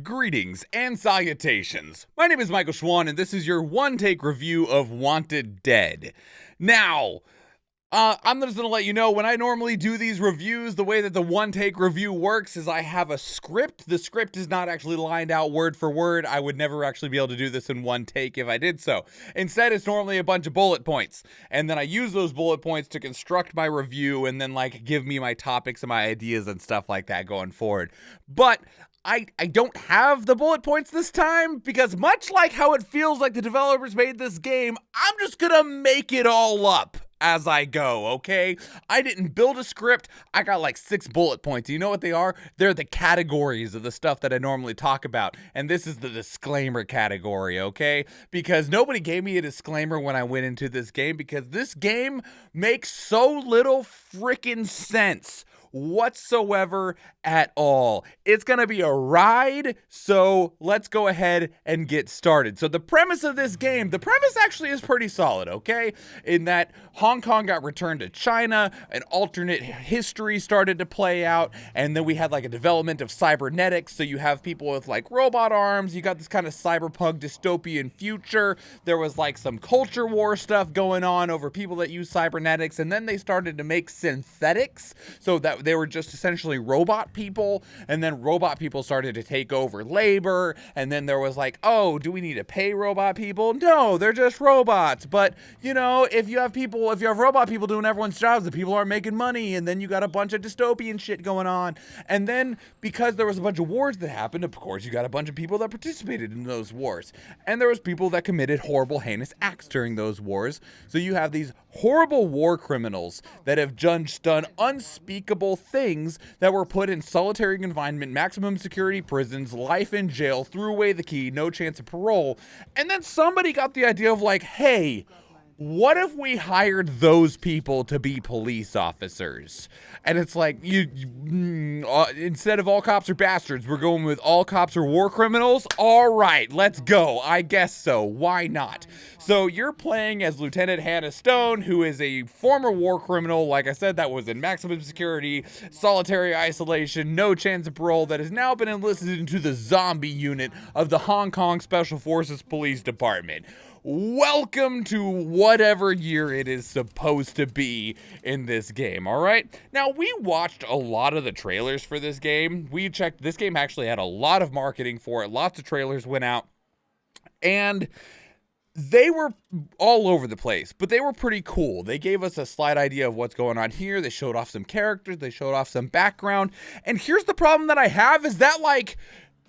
Greetings and salutations. My name is Michael Schwahn, and this is your one-take review of Wanted Dead. Now, I'm just going to let you know, when I normally do these reviews, the way that the one-take review works is I have a script. The script is not actually lined out word for word. I would never actually be able to do this in one take if I did so. Instead, it's normally a bunch of bullet points, and then I use those bullet points to construct my review and then, give me my topics and my ideas and stuff like that going forward. But I don't have the bullet points this time because, much like how it feels like the developers made this game, I'm just gonna make it all up as I go, okay? I didn't build a script. I got 6 bullet points. You know what they are? They're the categories of the stuff that I normally talk about. And this is the disclaimer category, okay? Because nobody gave me a disclaimer when I went into this game, because this game makes so little freaking sense whatsoever at all. It's gonna be a ride, so let's go ahead and get started. So the premise of this game, the premise actually is pretty solid, okay? In that Hong Kong got returned to China, an alternate history started to play out, and then we had a development of cybernetics, so you have people with robot arms, you got this kind of cyberpunk dystopian future. There was some culture war stuff going on over people that use cybernetics, and then they started to make synthetics, so that they were just essentially robot people, and then robot people started to take over labor, and then there was oh, do we need to pay robot people? No, they're just robots. But if you have robot people doing everyone's jobs, the people aren't making money, and then you got a bunch of dystopian shit going on. And then because there was a bunch of wars that happened, of course you got a bunch of people that participated in those wars, and there was people that committed horrible, heinous acts during those wars. So you have these horrible war criminals that have just done unspeakable things, that were put in solitary confinement, maximum security prisons, life in jail, threw away the key, no chance of parole. And then somebody got the idea of hey, what if we hired those people to be police officers? And it's instead of all cops are bastards, we're going with all cops are war criminals? All right, let's go. I guess so. Why not? So you're playing as Lieutenant Hannah Stone, who is a former war criminal, like I said, that was in maximum security, solitary isolation, no chance of parole, that has now been enlisted into the zombie unit of the Hong Kong Special Forces Police Department. Welcome to whatever year it is supposed to be in this game, all right? Now, we watched a lot of the trailers for this game. We checked, this game actually had a lot of marketing for it. Lots of trailers went out, and they were all over the place, but they were pretty cool. They gave us a slight idea of what's going on here. They showed off some characters. They showed off some background. And here's the problem that I have is that,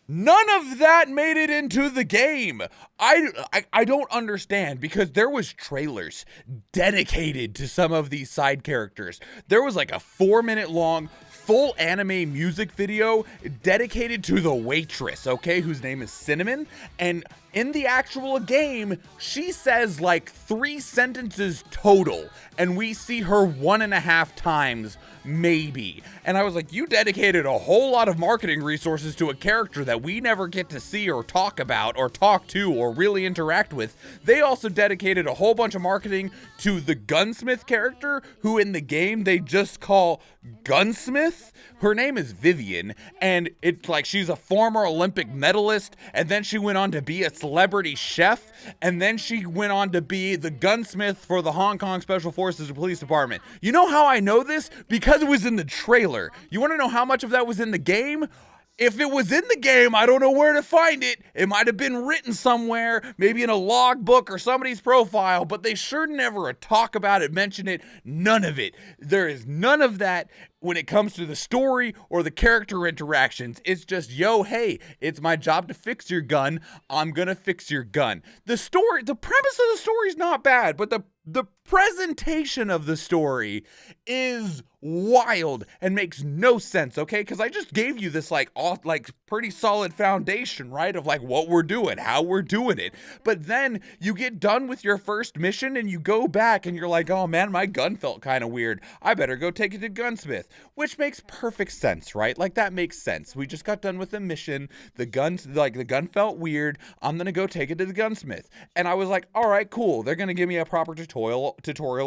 none of that made it into the game. I don't understand, because there was trailers dedicated to some of these side characters. There was a 4-minute long full anime music video dedicated to the waitress, okay, whose name is Cinnamon. And in the actual game, she says 3 sentences total, and we see her 1.5 times, maybe. And I was you dedicated a whole lot of marketing resources to a character that we never get to see or talk about or talk to or really interact with. They also dedicated a whole bunch of marketing to the gunsmith character, who in the game they just call Gunsmith. Her name is Vivian, and it's she's a former Olympic medalist, and then she went on to be a celebrity chef, and then she went on to be the gunsmith for the Hong Kong Special Forces Police Department. You know how I know this? Because it was in the trailer. You want to know how much of that was in the game? If it was in the game, I don't know where to find it. It might have been written somewhere, maybe in a logbook or somebody's profile, but they sure never talk about it, mention it, none of it. There is none of that when it comes to the story or the character interactions. It's just, yo, hey, it's my job to fix your gun. I'm gonna fix your gun. The premise of the story is not bad, but the presentation of the story is wild and makes no sense, okay? Because I just gave you this pretty solid foundation, right, of what we're doing, how we're doing it. But then you get done with your first mission and you go back and you're oh man, my gun felt kind of weird. I better go take it to Gunsmith, which makes perfect sense, right? That makes sense. We just got done with the mission. The gun felt weird. I'm gonna go take it to the Gunsmith. And I was all right, cool. They're gonna give me a proper tutorial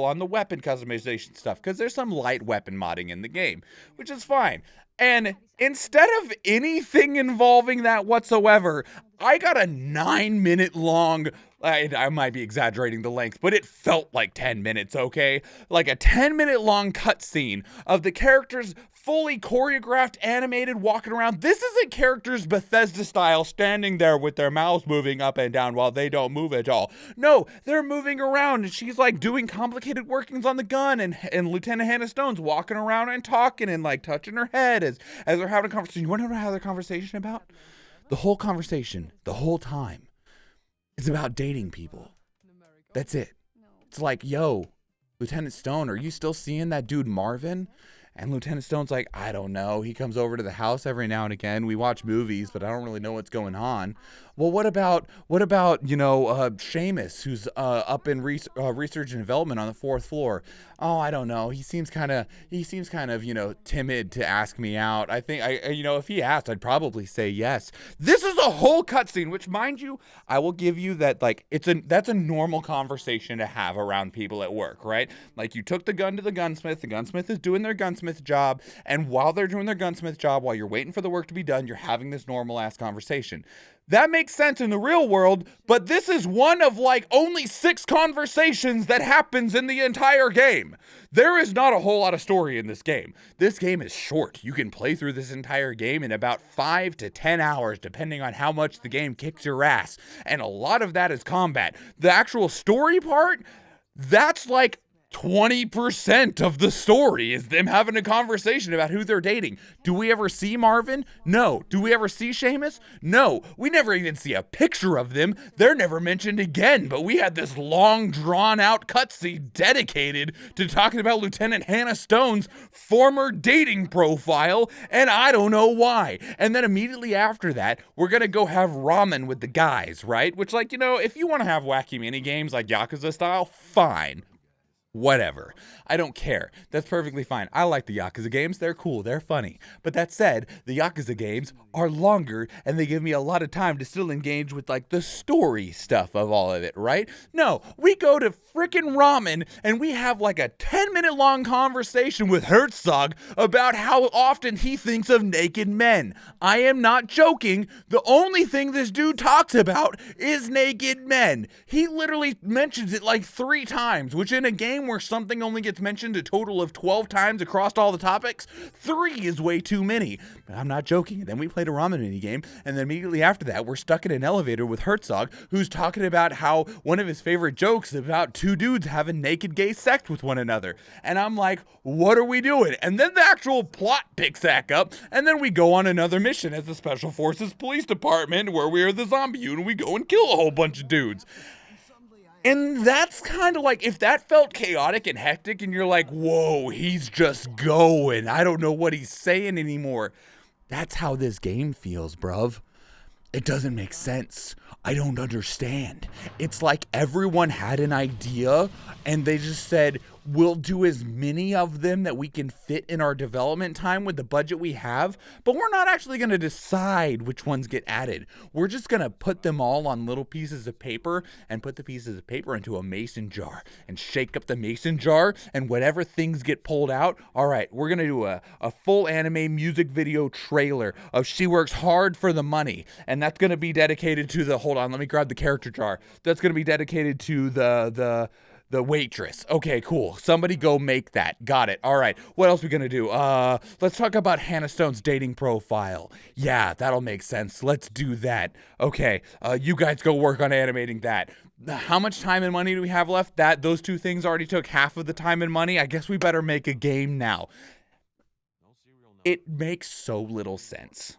on the weapon customization stuff, because there's some light weapon been modding in the game, which is fine. And instead of anything involving that whatsoever, I got a 9-minute long, I might be exaggerating the length, but it felt like 10 minutes, okay? Like a 10-minute long cutscene of the characters fully choreographed, animated, walking around. This isn't characters Bethesda style standing there with their mouths moving up and down while they don't move at all. No, they're moving around, and she's like doing complicated workings on the gun, and Lieutenant Hannah Stone's walking around and talking and like touching her head as they're having a conversation. You want to know how they're conversation about? The whole conversation, the whole time, is about dating people. That's it. It's like, yo, Lieutenant Stone, are you still seeing that dude Marvin? And Lieutenant Stone's like, I don't know. He comes over to the house every now and again. We watch movies, but I don't really know what's going on. Well, what about Seamus, who's up in research and development on the 4th floor? Oh, I don't know. He seems kind of, timid to ask me out. I think if he asked, I'd probably say yes. This is a whole cutscene, which, mind you, I will give you that, like, that's a normal conversation to have around people at work, right? Like, you took the gun to the gunsmith is doing their gunsmith job, and while they're doing their gunsmith job, while you're waiting for the work to be done, you're having this normal ass conversation. That makes sense in the real world, but this is one of like only 6 conversations that happens in the entire game. There is not a whole lot of story in this game. This game is short. You can play through this entire game in about 5 to 10 hours, depending on how much the game kicks your ass. And a lot of that is combat. The actual story part, that's like 20% of the story is them having a conversation about who they're dating. Do we ever see Marvin? No. Do we ever see Seamus? No. We never even see a picture of them. They're never mentioned again, but we had this long drawn out cutscene dedicated to talking about Lieutenant Hannah Stone's former dating profile, and I don't know why. And then immediately after that, we're gonna go have ramen with the guys, right? Which, like, if you want to have wacky mini games like Yakuza style, fine. Whatever. I don't care. That's perfectly fine. I like the Yakuza games. They're cool. They're funny. But that said, the Yakuza games are longer and they give me a lot of time to still engage with like the story stuff of all of it, right? No, we go to frickin' ramen and we have like a 10-minute long conversation with Herzog about how often he thinks of naked men. I am not joking. The only thing this dude talks about is naked men. He literally mentions it like 3 times, which in a game where something only gets mentioned a total of 12 times across all the topics, 3 is way too many. But I'm not joking. And then we played a ramen mini game, and then immediately after that, we're stuck in an elevator with Herzog, who's talking about how one of his favorite jokes is about 2 dudes having naked gay sex with one another. And I'm like, what are we doing? And then the actual plot picks back up, and then we go on another mission as the Special Forces Police Department, where we are the zombie unit, and we go and kill a whole bunch of dudes. And that's kind of like, if that felt chaotic and hectic and you're like, whoa, he's just going, I don't know what he's saying anymore. That's how this game feels, bruv. It doesn't make sense. I don't understand. It's like everyone had an idea and they just said, we'll do as many of them that we can fit in our development time with the budget we have, but we're not actually going to decide which ones get added. We're just going to put them all on little pieces of paper and put the pieces of paper into a mason jar and shake up the mason jar, and whatever things get pulled out, all right, we're going to do a full anime music video trailer of She Works Hard for the Money, and that's going to be dedicated to the, hold on, let me grab the character jar. That's going to be dedicated to the waitress. Okay, cool. Somebody go make that. Got it. All right. What else are we going to do? Let's talk about Hannah Stone's dating profile. Yeah, that'll make sense. Let's do that. Okay. You guys go work on animating that. How much time and money do we have left? Those 2 things already took half of the time and money. I guess we better make a game now. It makes so little sense.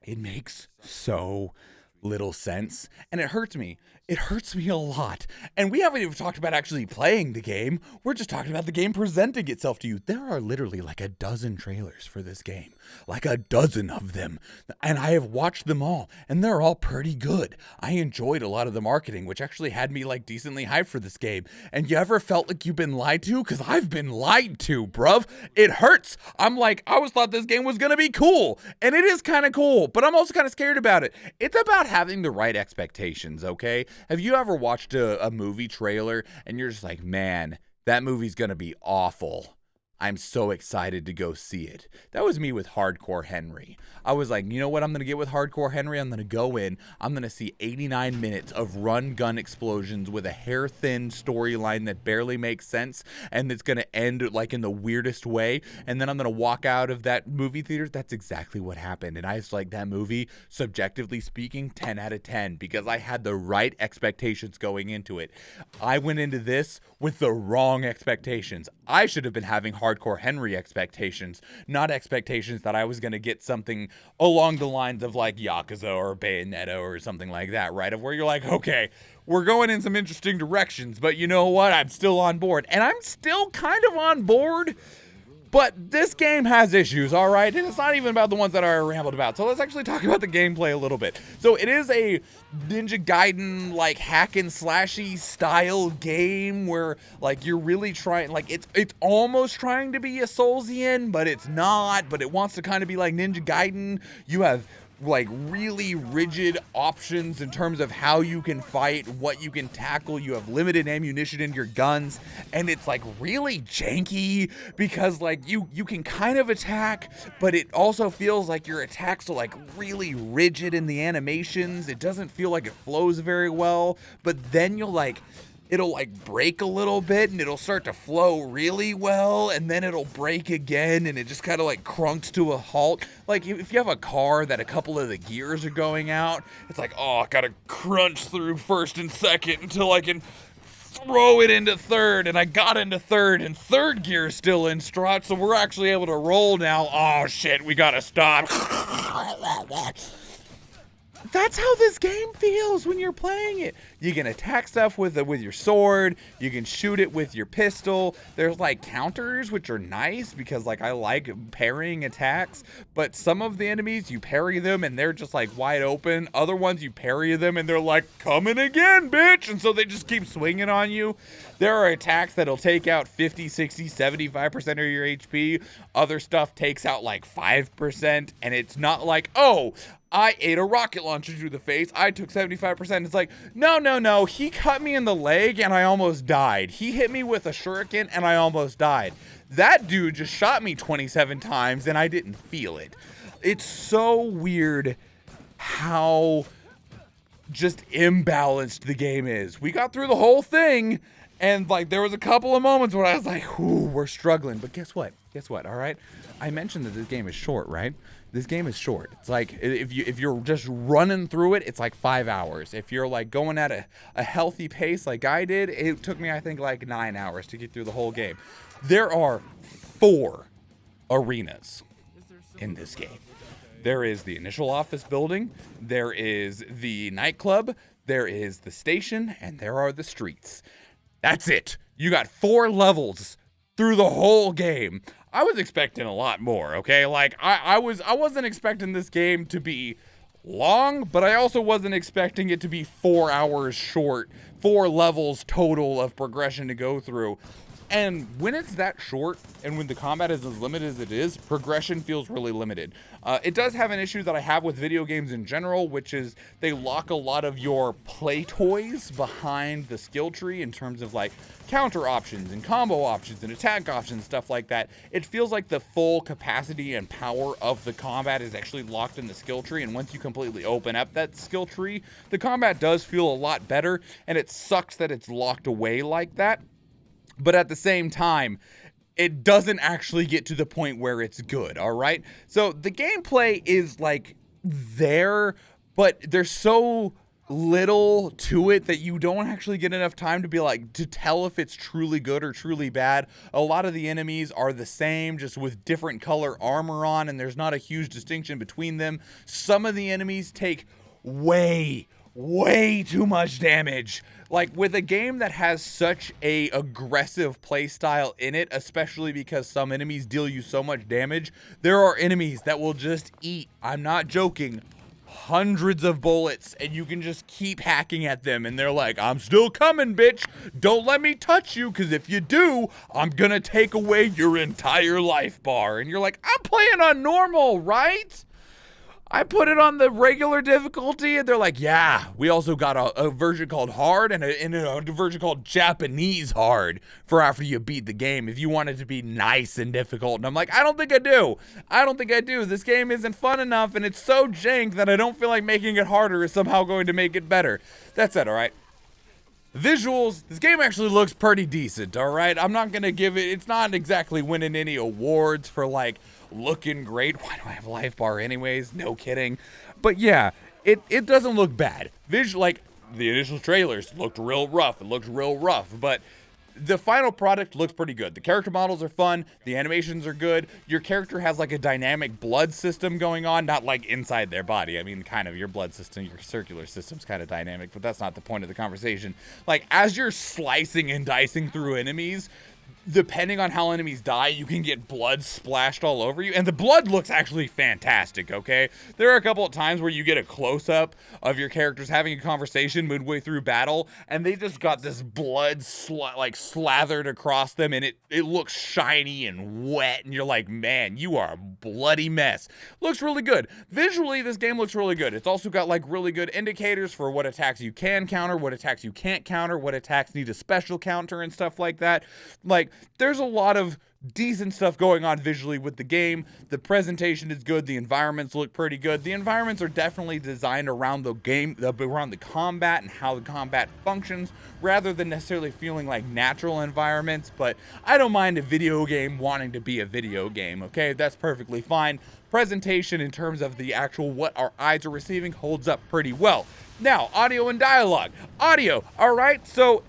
It makes so little sense, and it hurts me. It hurts me a lot. And we haven't even talked about actually playing the game. We're just talking about the game presenting itself to you. There are literally like a dozen trailers for this game. Like a dozen of them. And I have watched them all, and they're all pretty good. I enjoyed a lot of the marketing, which actually had me like decently hyped for this game. And you ever felt like you've been lied to? Because I've been lied to, bruv. It hurts. I'm like, I always thought this game was going to be cool. And it is kind of cool, but I'm also kind of scared about it. It's about having the right expectations, okay? Have you ever watched a movie trailer and you're just like, man, that movie's gonna be awful? I'm so excited to go see it. That was me with Hardcore Henry. I was like, you know what I'm going to get with Hardcore Henry? I'm going to go in, I'm going to see 89 minutes of run gun explosions with a hair-thin storyline that barely makes sense, and it's going to end like in the weirdest way, and then I'm going to walk out of that movie theater. That's exactly what happened, and I was like, that movie, subjectively speaking, 10 out of 10, because I had the right expectations going into it. I went into this with the wrong expectations. I should have been having Hardcore Henry expectations, not expectations that I was going to get something along the lines of like Yakuza or Bayonetta or something like that, right? Of where you're like, okay, we're going in some interesting directions, but you know what? I'm still on board. And I'm still kind of on board, but this game has issues, all right? And it's not even about the ones that I rambled about. So let's actually talk about the gameplay a little bit. So it is a Ninja Gaiden, like, hack and slashy style game where, like, you're really trying, like, it's almost trying to be a Soulsian, but it's not, but it wants to kind of be like Ninja Gaiden. You have like really rigid options in terms of how you can fight, what you can tackle. You have limited ammunition in your guns, and it's like really janky because like you can kind of attack, but it also feels like your attacks are like really rigid in the animations. It doesn't feel like it flows very well, but then it'll like break a little bit and it'll start to flow really well, and then it'll break again and it just kind of like crunks to a halt. Like if you have a car that a couple of the gears are going out, it's like, oh, I gotta crunch through first and second until I can throw it into third, and I got into third, and third gear is still in strut, so we're actually able to roll now. Oh shit, we gotta stop. That's how this game feels when you're playing it. You can attack stuff with your sword. You can shoot it with your pistol. There's like counters, which are nice because like I like parrying attacks. But some of the enemies, you parry them and they're just like wide open. Other ones, you parry them and they're like, coming again, bitch. And so they just keep swinging on you. There are attacks that'll take out 50, 60, 75% of your HP. Other stuff takes out like 5%. And it's not like, oh, I ate a rocket launcher through the face, I took 75%. It's like, no, he cut me in the leg and I almost died. He hit me with a shuriken and I almost died. That dude just shot me 27 times and I didn't feel it. It's so weird how just imbalanced the game is. We got through the whole thing, and like there was a couple of moments where I was like, ooh, we're struggling. But guess what? All right? I mentioned that this game is short, right? This game is short. It's like if you're just running through it, it's like 5 hours. If you're like going at a healthy pace like I did, it took me I think like 9 hours to get through the whole game. There are 4 arenas in this game. There is the initial office building, there is the nightclub, there is the station, and there are the streets. That's it. You got 4 levels through the whole game. I was expecting a lot more, okay? Like, I wasn't expecting this game to be long, but I also wasn't expecting it to be 4 hours short, 4 levels total of progression to go through. And when it's that short, and when the combat is as limited as it is, progression feels really limited. It does have an issue that I have with video games in general, which is they lock a lot of your play toys behind the skill tree in terms of like counter options and combo options and attack options, stuff like that. It feels like the full capacity and power of the combat is actually locked in the skill tree, and once you completely open up that skill tree, the combat does feel a lot better, and it sucks that it's locked away like that. But at the same time, it doesn't actually get to the point where it's good, all right? So the gameplay is like there, but there's so little to it that you don't actually get enough time to be like, to tell if it's truly good or truly bad. A lot of the enemies are the same, just with different color armor on, and there's not a huge distinction between them. Some of the enemies take way too much damage. Like, with a game that has such a aggressive play style in it, especially because some enemies deal you so much damage, there are enemies that will just eat, I'm not joking, hundreds of bullets, and you can just keep hacking at them, and they're like, I'm still coming, bitch, don't let me touch you, because if you do, I'm gonna take away your entire life bar. And you're like, I'm playing on normal, right? I put it on the regular difficulty, and they're like, yeah, we also got a version called hard and a version called Japanese hard for after you beat the game, if you want it to be nice and difficult. And I'm like, I don't think I do. I don't think I do. This game isn't fun enough, and it's so jank that I don't feel like making it harder is somehow going to make it better. That's it, all right? Visuals, this game actually looks pretty decent, all right? I'm not going to give it, it's not exactly winning any awards for, like, looking great. Why do I have a life bar anyways? No kidding. But yeah, it doesn't look bad. Like, the initial trailers looked real rough. It looked real rough, but the final product looks pretty good. The character models are fun. The animations are good. Your character has like a dynamic blood system going on, not like inside their body. I mean, kind of your blood system, your circular system's kind of dynamic, but that's not the point of the conversation. Like, as you're slicing and dicing through enemies, depending on how enemies die, you can get blood splashed all over you. And the blood looks actually fantastic, okay? There are a couple of times where you get a close-up of your characters having a conversation midway through battle, and they just got this blood slathered across them, and it looks shiny and wet, and you're like, man, you are a bloody mess. Looks really good. Visually, this game looks really good. It's also got like really good indicators for what attacks you can counter, what attacks you can't counter, what attacks need a special counter and stuff like that. Like, there's a lot of decent stuff going on visually with the game. The presentation is good. The environments look pretty good. The environments are definitely designed around the game, around the combat and how the combat functions, rather than necessarily feeling like natural environments. But I don't mind a video game wanting to be a video game, okay? That's perfectly fine. Presentation in terms of the actual what our eyes are receiving holds up pretty well. Now, audio and dialogue. Audio, all right? So,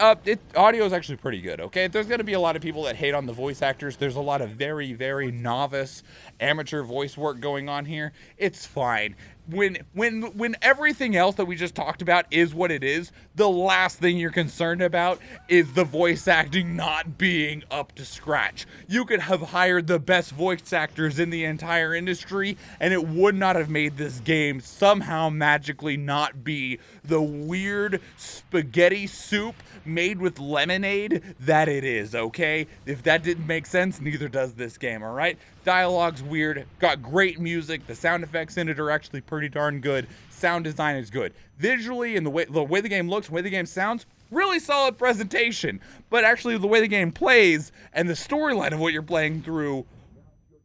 audio is actually pretty good, okay? There's going to be a lot of people that hate on the voice actors. There's a lot of very, very novice amateur voice work going on here. It's fine. When everything else that we just talked about is what it is, the last thing you're concerned about is the voice acting not being up to scratch. You could have hired the best voice actors in the entire industry, and it would not have made this game somehow magically not be the weird spaghetti soup made with lemonade that it is, okay? If that didn't make sense, neither does this game, all right? Dialogue's weird, got great music, the sound effects in it are actually pretty darn good, sound design is good. Visually, and the way the game looks, the way the game sounds, really solid presentation. But actually, the way the game plays and the storyline of what you're playing through,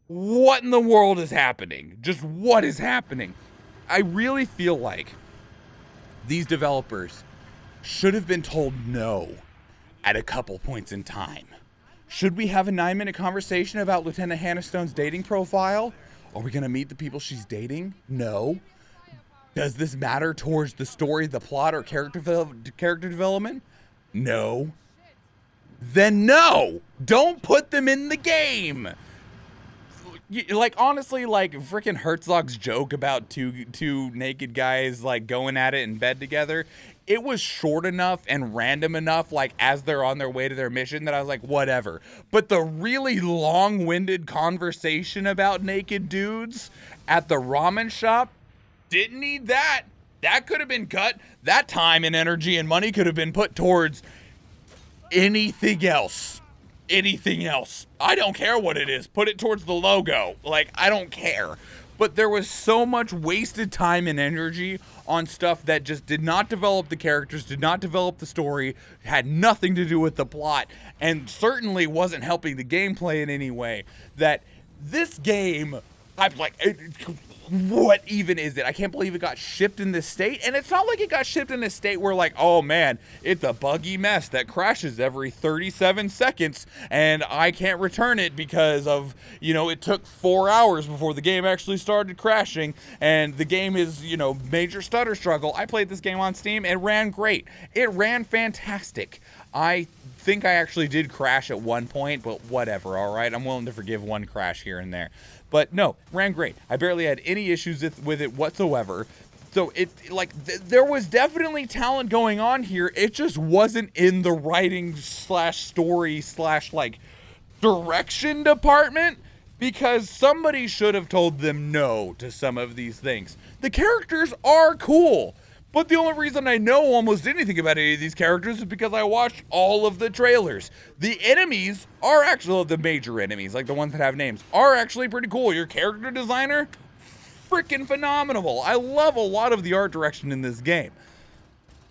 what in the world is happening? Just what is happening? I really feel like these developers should have been told no at a couple points in time. Should we have a 9-minute conversation about Lieutenant Hannah Stone's dating profile? Are we going to meet the people she's dating? No. Does this matter towards the story, the plot, or character development? No. Then no! Don't put them in the game! Like, honestly, like, freaking Herzog's joke about two naked guys, like, going at it in bed together, it was short enough and random enough, like, as they're on their way to their mission, that I was like, whatever. But the really long-winded conversation about naked dudes at the ramen shop, didn't need that. That could have been cut. That time and energy and money could have been put towards anything else. Anything else. I don't care what it is. Put it towards the logo. Like, I don't care. But there was so much wasted time and energy on stuff that just did not develop the characters, did not develop the story, had nothing to do with the plot, and certainly wasn't helping the gameplay in any way, that this game, I'm like, what even is it? I can't believe it got shipped in this state. And it's not like it got shipped in a state where, like, oh man, it's a buggy mess that crashes every 37 seconds and I can't return it because of, you know, it took 4 hours before the game actually started crashing and the game is, you know, major stutter struggle. I played this game on Steam. It ran great. It ran fantastic. I think I actually did crash at one point, but whatever, all right? I'm willing to forgive one crash here and there. But no, ran great. I barely had any issues with it whatsoever. So there was definitely talent going on here. It just wasn't in the writing / story / like direction department, because somebody should have told them no to some of these things. The characters are cool, but the only reason I know almost anything about any of these characters is because I watched all of the trailers. The enemies are actually, the major enemies, like the ones that have names, are actually pretty cool. Your character designer, freaking phenomenal. I love a lot of the art direction in this game.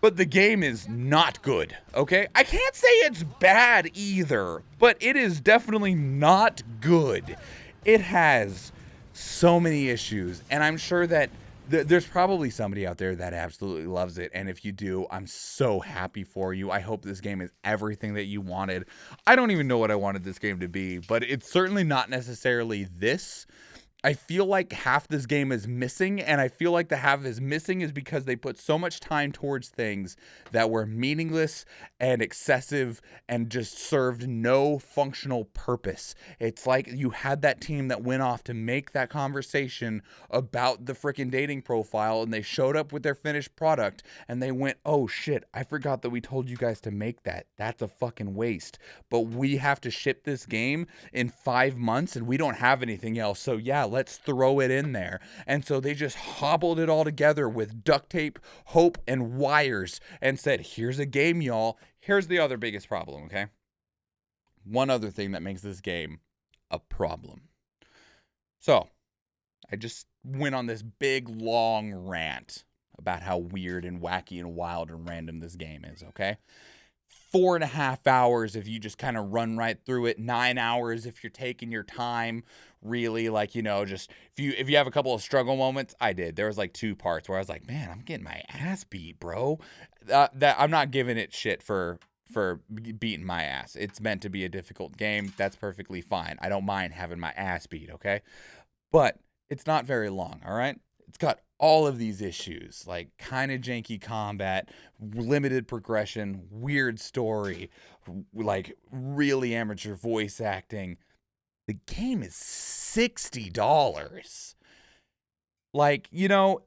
But the game is not good, okay? I can't say it's bad either, but it is definitely not good. It has so many issues, and I'm sure that there's probably somebody out there that absolutely loves it, and if you do, I'm so happy for you. I hope this game is everything that you wanted. I don't even know what I wanted this game to be, but it's certainly not necessarily this. I feel like half this game is missing, and I feel like the half is missing is because they put so much time towards things that were meaningless and excessive and just served no functional purpose. It's like you had that team that went off to make that conversation about the freaking dating profile, and they showed up with their finished product, and they went, oh shit, I forgot that we told you guys to make that. That's a fucking waste. But we have to ship this game in 5 months, and we don't have anything else, so yeah, let's throw it in there. And so they just hobbled it all together with duct tape, hope, and wires and said, here's a game, y'all. Here's the other biggest problem, okay? One other thing that makes this game a problem. So, I just went on this big, long rant about how weird and wacky and wild and random this game is, okay? 4.5 hours if you just kind of run right through it. 9 hours if you're taking your time, really, like, you know, just if you have a couple of struggle moments. I did. There was like 2 parts where I was like, man, I'm getting my ass beat, bro. That I'm not giving it shit for beating my ass. It's meant to be a difficult game. That's perfectly fine. I don't mind having my ass beat, okay? But it's not very long, all right? It's got all of these issues, like kind of janky combat, limited progression, weird story, like really amateur voice acting. The game is $60. Like, you know,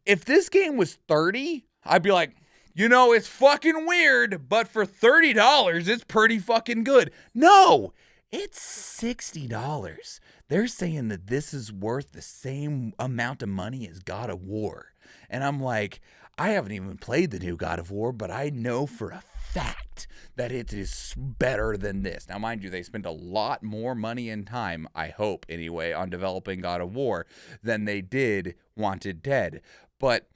if this game was $30, I'd be like, you know, it's fucking weird, but for $30, it's pretty fucking good. No, it's $60. They're saying that this is worth the same amount of money as God of War. And I'm like, I haven't even played the new God of War, but I know for a fact that it is better than this. Now, mind you, they spent a lot more money and time, I hope anyway, on developing God of War than they did Wanted Dead. But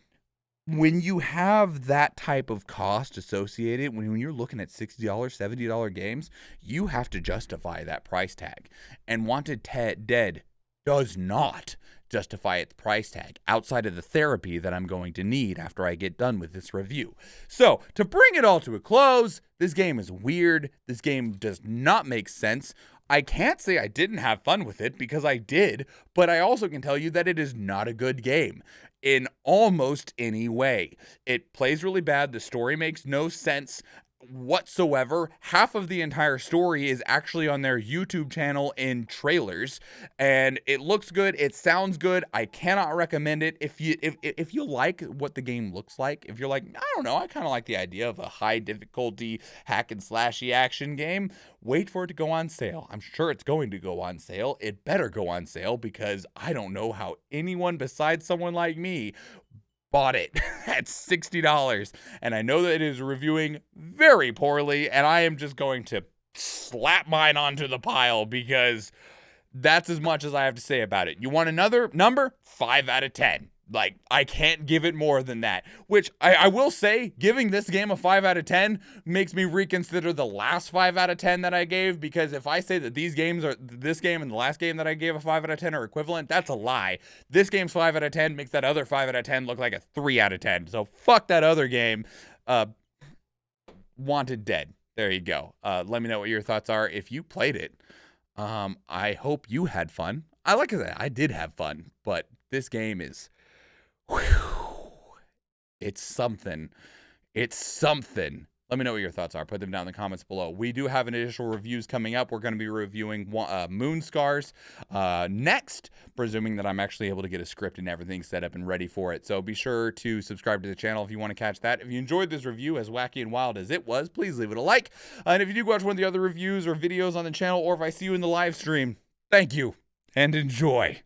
when you have that type of cost associated, when you're looking at $60, $70 games, you have to justify that price tag. And Wanted Dead does not justify its price tag outside of the therapy that I'm going to need after I get done with this review. So, to bring it all to a close, this game is weird. This game does not make sense. I can't say I didn't have fun with it because I did, but I also can tell you that it is not a good game in almost any way. It plays really bad. The story makes no sense whatsoever. Half of the entire story is actually on their YouTube channel in trailers, and it looks good, it sounds good. I cannot recommend it. If you like what the game looks like, if you're like, I don't know, I kind of like the idea of a high difficulty hack and slashy action game, wait for it to go on sale. I'm sure it's going to go on sale. It better go on sale because I don't know how anyone besides someone like me bought it at $60, and I know that it is reviewing very poorly, and I am just going to slap mine onto the pile because that's as much as I have to say about it. You want another number? 5 out of 10. Like, I can't give it more than that, which I will say, giving this game a 5 out of 10 makes me reconsider the last 5 out of 10 that I gave, because if I say that this game and the last game that I gave a 5 out of 10 are equivalent, that's a lie. This game's 5 out of 10 makes that other 5 out of 10 look like a 3 out of 10, so fuck that other game. Wanted Dead. There you go. Let me know what your thoughts are if you played it. I hope you had fun. Like I said, I did have fun, but this game is... whew, it's something. It's something. Let me know what your thoughts are. Put them down in the comments below. We do have additional reviews coming up. We're going to be reviewing Moon Scars next, presuming that I'm actually able to get a script and everything set up and ready for it. So be sure to subscribe to the channel if you want to catch that. If you enjoyed this review, as wacky and wild as it was, please leave it a like. And if you do watch one of the other reviews or videos on the channel, or if I see you in the live stream, thank you and enjoy.